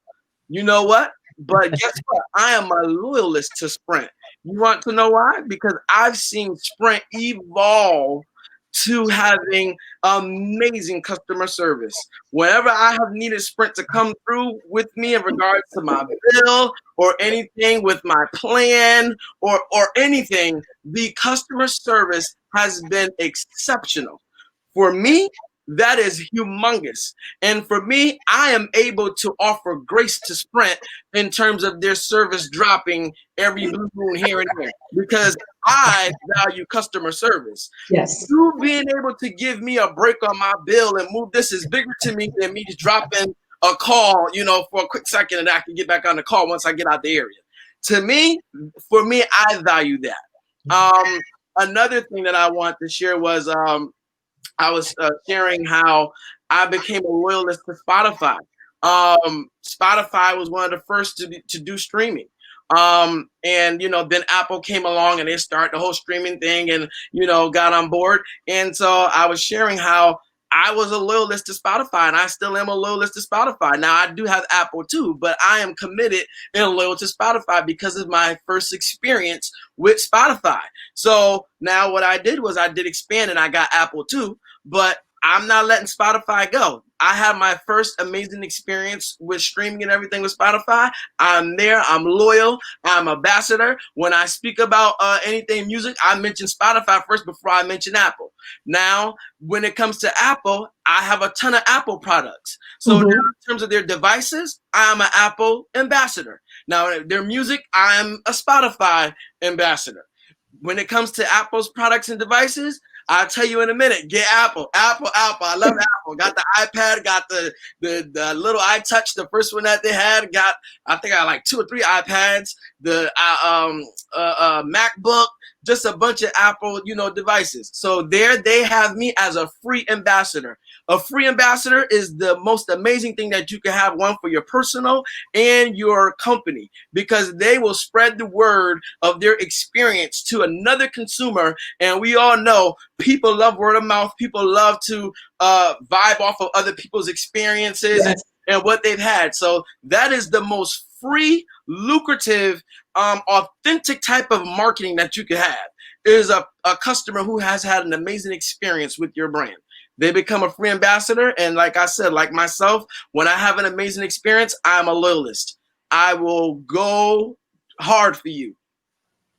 You know what? But guess what? I am a loyalist to Sprint. You want to know why? Because I've seen Sprint evolve to having amazing customer service. Whenever I have needed Sprint to come through with me in regards to my bill or anything with my plan or anything, the customer service has been exceptional. For me, that is humongous. And for me, I am able to offer grace to Sprint in terms of their service dropping every blue moon here and there because I value customer service. Yes. You being able to give me a break on my bill and move this is bigger to me than me just dropping a call, for a quick second and I can get back on the call once I get out the area. To me, for me, I value that. Another thing that I want to share was I was sharing how I became a loyalist to Spotify. Spotify was one of the first to do streaming. And then Apple came along and they started the whole streaming thing and got on board. And so I was sharing how I was a loyalist to Spotify and I still am a loyalist to Spotify. Now I do have Apple too, but I am committed and loyal to Spotify because of my first experience with Spotify. So now what I did was I did expand and I got Apple too, but I'm not letting Spotify go. I had my first amazing experience with streaming and everything with Spotify. I'm there. I'm loyal. I'm ambassador. When I speak about anything music, I mention Spotify first before I mention Apple. Now, when it comes to Apple, I have a ton of Apple products. So now in terms of their devices, I'm an Apple ambassador. Now, their music, I'm a Spotify ambassador. When it comes to Apple's products and devices, I'll tell you in a minute. Get Apple. I love Apple. Got the iPad. Got the little iTouch. The first one that they had. I think I like 2 or 3 iPads. The MacBook. Just a bunch of Apple, devices. So there they have me as a free ambassador. A free ambassador is the most amazing thing that you can have, one for your personal and your company, because they will spread the word of their experience to another consumer. And we all know people love word of mouth. People love to vibe off of other people's experiences and what they've had. So that is the most free, lucrative, authentic type of marketing that you can have. Is a customer who has had an amazing experience with your brand. They become a free ambassador. And like I said, like myself, when I have an amazing experience, I'm a loyalist. I will go hard for you.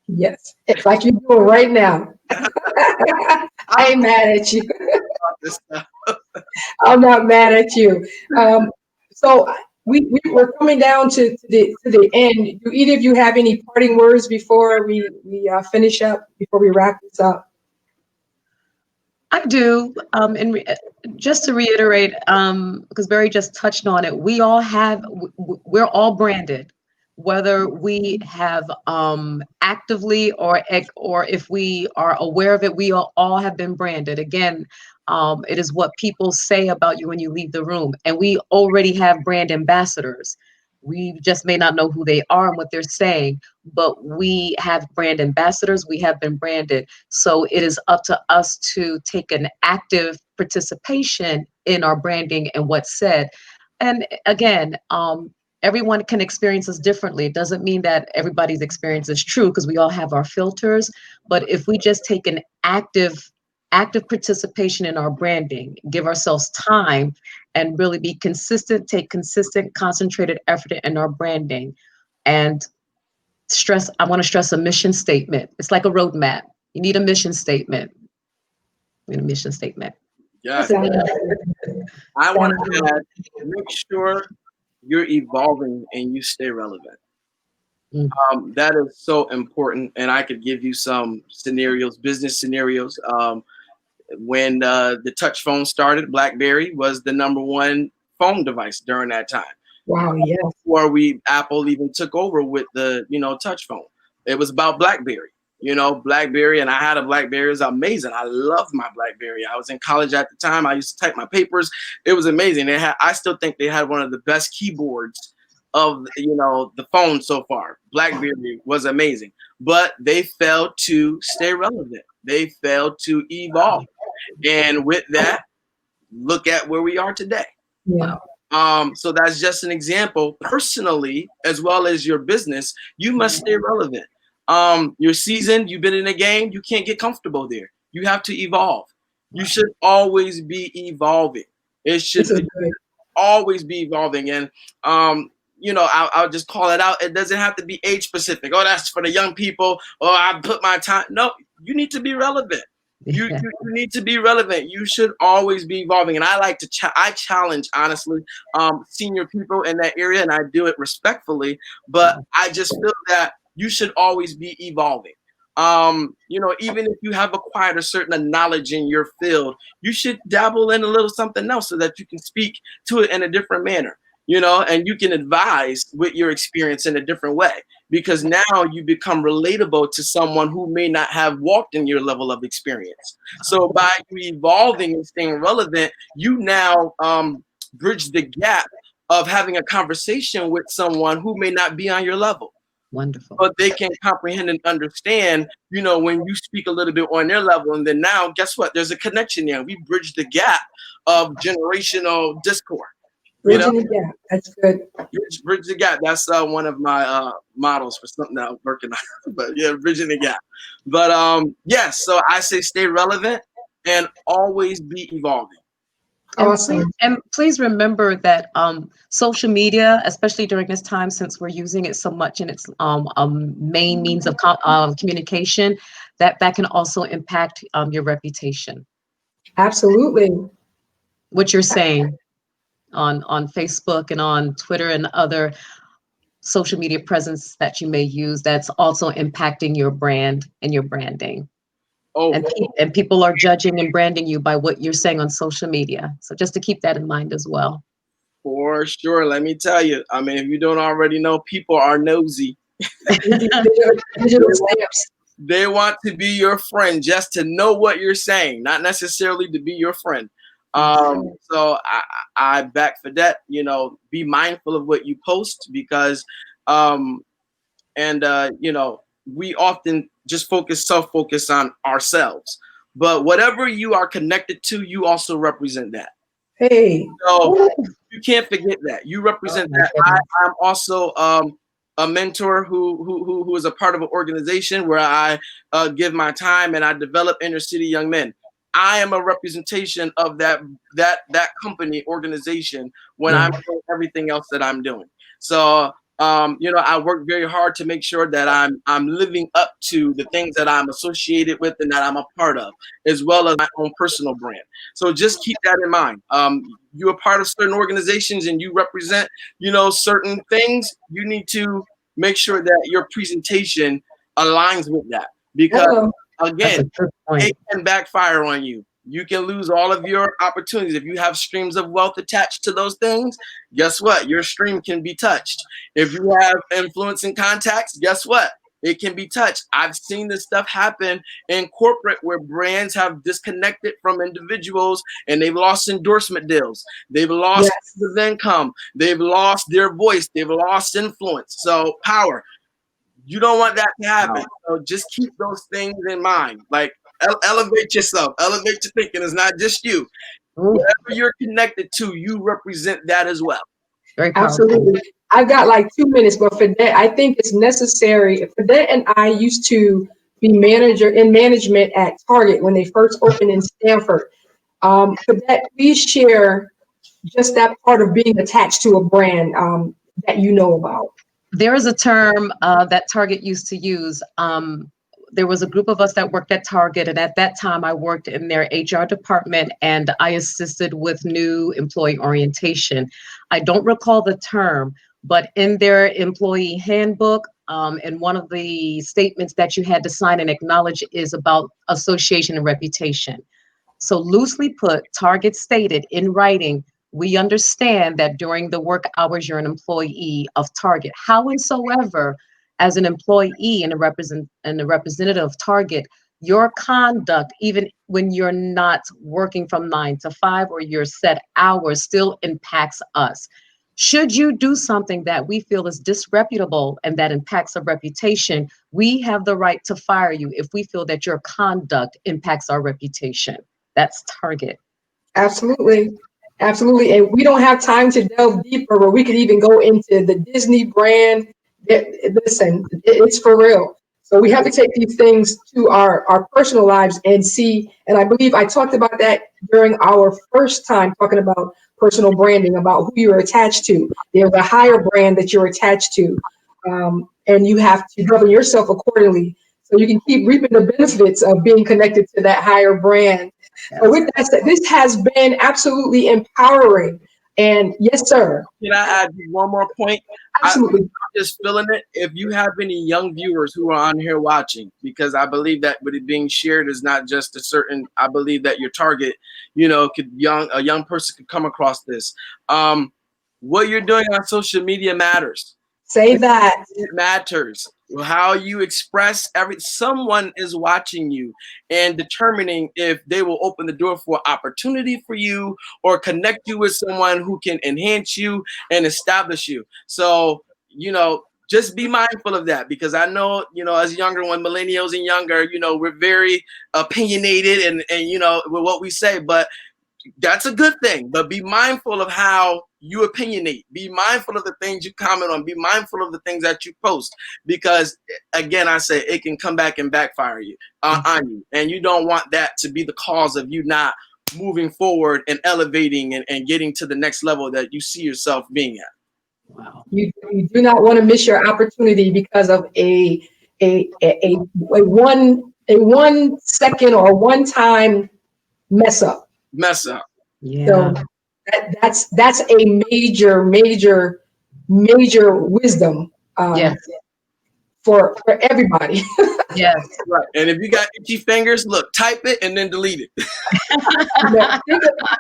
Yes, it's like you're doing right now. I ain't mad at you. I'm not mad at you. So we're coming down to the end. Do either of you have any parting words before we finish up, before we wrap this up? I do. Just to reiterate, because Barry just touched on it, we're all branded, whether we have actively or if we are aware of it, we all have been branded. Again, it is what people say about you when you leave the room, and we already have brand ambassadors. We just may not know who they are and what they're saying, but we have brand ambassadors. We have been branded. So it is up to us to take an active participation in our branding and what's said. And again, everyone can experience us differently. It doesn't mean that everybody's experience is true, because we all have our filters. But if we just take an active participation in our branding, give ourselves time and really be consistent, take consistent, concentrated effort in our branding, and I want to stress a mission statement. It's like a roadmap. You need a mission statement. Yes. I want to add, make sure you're evolving and you stay relevant. That is so important. And I could give you some scenarios, business scenarios. When the touch phone started, BlackBerry was the #1 phone device during that time. Wow, yes. Before Apple even took over with the, touch phone. It was about BlackBerry. BlackBerry, and I had a BlackBerry. It was amazing. I loved my BlackBerry. I was in college at the time. I used to type my papers. It was amazing. I still think they had one of the best keyboards of, the phone so far. BlackBerry was amazing, but they failed to stay relevant. They failed to evolve. And with that, look at where we are today. Yeah. So that's just an example. Personally, as well as your business, you must stay relevant. You're seasoned, you've been in a game, you can't get comfortable there. You have to evolve. You should always be evolving. It should always be evolving. And I'll just call it out. It doesn't have to be age specific. Oh, that's for the young people. Oh, I put my time. No, you need to be relevant. You need to be relevant. You should always be evolving. And I like to I challenge, honestly, senior people in that area, and I do it respectfully. But I just feel that you should always be evolving. Even if you have acquired a certain knowledge in your field, you should dabble in a little something else so that you can speak to it in a different manner. And you can advise with your experience in a different way. because now you become relatable to someone who may not have walked in your level of experience. So by you evolving and staying relevant, you now bridge the gap of having a conversation with someone who may not be on your level. Wonderful. But they can comprehend and understand, when you speak a little bit on their level. And then now, guess what? There's a connection there. We bridge the gap of generational discord. Bridging the gap. That's good. Bridge the gap. That's one of my models for something that I'm working on. But yeah, bridging the gap. But yes, so I say stay relevant and always be evolving. Awesome. And please remember that social media, especially during this time, since we're using it so much in its main means of communication, that can also impact your reputation. Absolutely. What you're saying on Facebook and on Twitter and other social media presence that you may use, that's also impacting your brand and your branding. Oh, and people are judging and branding you by what you're saying on social media. So just to keep that in mind as well. For sure. Let me tell you. I mean, if you don't already know, people are nosy. Digital stamps. They want to be your friend just to know what you're saying, not necessarily to be your friend. So I back Phadette, be mindful of what you post because, we often just self-focus on ourselves. But whatever you are connected to, you also represent that. Hey. So you can't forget that. You represent that. I'm also a mentor who is a part of an organization where I give my time and I develop inner city young men. I am a representation of that company organization when I'm doing everything else that I'm doing. So I work very hard to make sure that I'm living up to the things that I'm associated with and that I'm a part of, as well as my own personal brand. So just keep that in mind. You're a part of certain organizations and you represent, certain things. You need to make sure that your presentation aligns with that because, again, it can backfire on you. You can lose all of your opportunities. If you have streams of wealth attached to those things, guess what? Your stream can be touched. If you have influence and contacts, guess what? It can be touched. I've seen this stuff happen in corporate where brands have disconnected from individuals and they've lost endorsement deals. They've lost income. They've lost their voice. They've lost influence. So power. You don't want that to happen. So just keep those things in mind. Like elevate yourself. Elevate your thinking. It's not just you. Whatever you're connected to, you represent that as well. Very powerful. Absolutely. I've got like 2 minutes, but for that, I think it's necessary. Phadette and I used to be in management at Target when they first opened in Stanford. Phadette, please share just that part of being attached to a brand that you know about. There is a term that Target used to use. There was a group of us that worked at Target, and at that time I worked in their HR department and I assisted with new employee orientation. I don't recall the term, but in their employee handbook, and one of the statements that you had to sign and acknowledge is about association and reputation. So loosely put, Target stated in writing, we understand that during the work hours, you're an employee of Target. However, as an employee and a representative of Target, your conduct, even when you're not working from 9 to 5 or your set hours, still impacts us. Should you do something that we feel is disreputable and that impacts our reputation, we have the right to fire you if we feel that your conduct impacts our reputation. That's Target. Absolutely. Absolutely. And we don't have time to delve deeper, but we could even go into the Disney brand. Listen, it's for real. So we have to take these things to our personal lives and see. And I believe I talked about that during our first time talking about personal branding, about who you're attached to. There's a higher brand that you're attached to. And you have to govern yourself accordingly so you can keep reaping the benefits of being connected to that higher brand. So with that said, this has been absolutely empowering. And yes, sir. Can I add one more point? Absolutely. I'm just feeling it. If you have any young viewers who are on here watching, because I believe that what is being shared is not just a certain, I believe that your target, a young person could come across this. What you're doing on social media matters. Say that. It matters. How you express someone is watching you and determining if they will open the door for opportunity for you or connect you with someone who can enhance you and establish you. So, just be mindful of that, because I know, as younger, when millennials and younger, we're very opinionated and with what we say, but that's a good thing. But be mindful of how you opinionate. Be mindful of the things you comment on. Be mindful of the things that you post, because again, I say it can come back and backfire you on you, and you don't want that to be the cause of you not moving forward and elevating and getting to the next level that you see yourself being at. Wow. You do not want to miss your opportunity because of a 1 second or 1 time mess up. Yeah. So that's a major wisdom Yes. for everybody. Yes. Right. And if you got itchy fingers, look, type it and then delete it.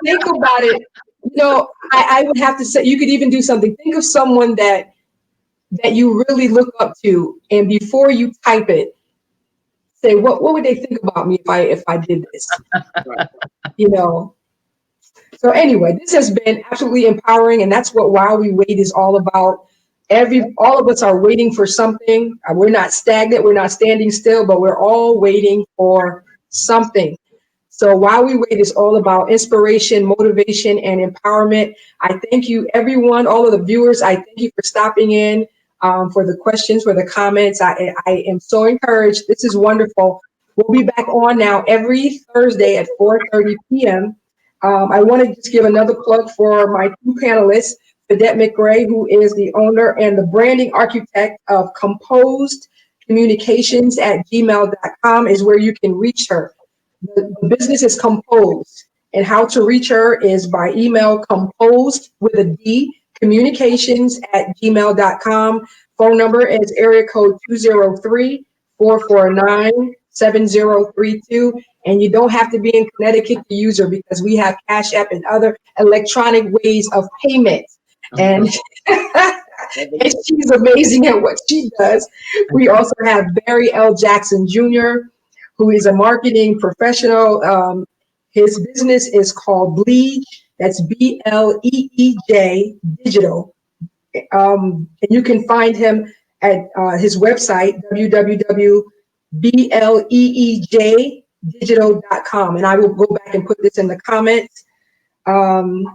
Think about it. I would have to say, you could even do something. Think of someone that you really look up to, and before you type it, say, what would they think about me if I did this? Right. So anyway, this has been absolutely empowering, and that's what While We Wait is all about. All of us are waiting for something. We're not stagnant, we're not standing still, but we're all waiting for something. So While We Wait is all about inspiration, motivation, and empowerment. I thank you, everyone, all of the viewers. I thank you for stopping in, for the questions, for the comments. I am so encouraged. This is wonderful. We'll be back on now every Thursday at 4:30 p.m. I want to just give another plug for my two panelists, Phadette McRae, who is the owner and the branding architect of Composed Communications at gmail.com is where you can reach her. The business is Composed, and how to reach her is by email, composed with a D, communications at gmail.com. Phone number is area code 203-449-7032. And you don't have to be in Connecticut to use her, because we have Cash App and other electronic ways of payment. And, and she's amazing at what she does. We also have Barry L. Jackson Jr., who is a marketing professional. His business is called Bleej. That's BLEEJ Digital. And you can find him at his website, www.bleejdigital.com. And I will go back and put this in the comments. And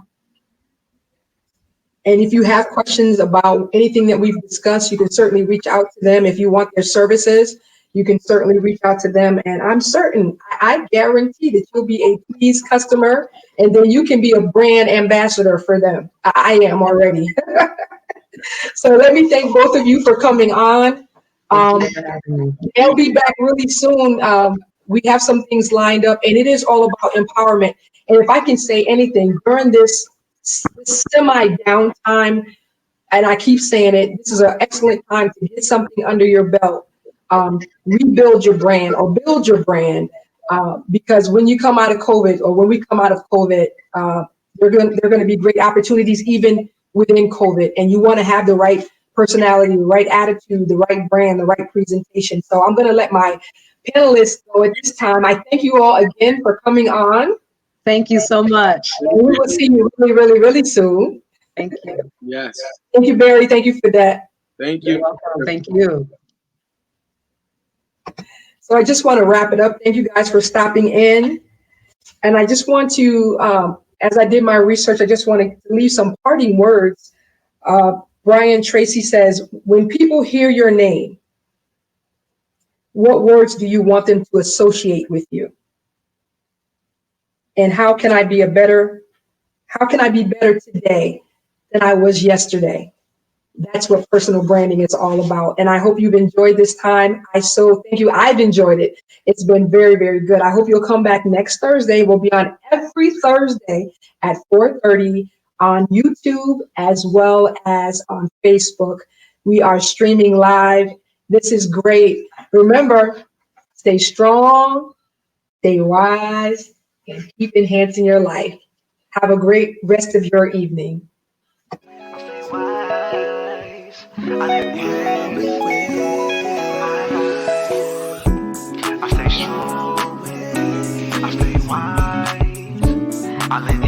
if you have questions about anything that we've discussed, you can certainly reach out to them. If you want their services, you can certainly reach out to them. And I'm certain, I guarantee that you'll be a pleased customer, and then you can be a brand ambassador for them. I am already. So let me thank both of you for coming on. They'll be back really soon. We have some things lined up, and it is all about empowerment. And if I can say anything, during this semi-downtime, and I keep saying it, this is an excellent time to get something under your belt. Rebuild your brand or build your brand, because when you come out of COVID, or when we come out of COVID, there are going to be great opportunities even within COVID, and you want to have the right personality, the right attitude, the right brand, the right presentation. So I'm going to let my panelists go at this time. I thank you all again for coming on. Thank you so much. And we will see you really, really, really soon. Thank you. Yes. Thank you, Barry. Thank you for that. Thank you. You're welcome. Thank you. So I just want to wrap it up. Thank you guys for stopping in. And I just want to, as I did my research, I just want to leave some parting words. Brian Tracy says, when people hear your name, what words do you want them to associate with you? And how can I be better today than I was yesterday? That's what personal branding is all about. And I hope you've enjoyed this time. So thank you. I've enjoyed it. It's been very, very good. I hope you'll come back next Thursday. We'll be on every Thursday at 4:30 on YouTube as well as on Facebook. We are streaming live. This is great. Remember, stay strong, stay wise, and keep enhancing your life. Have a great rest of your evening. Stay wise. I let him I stay strong, I stay wise, I let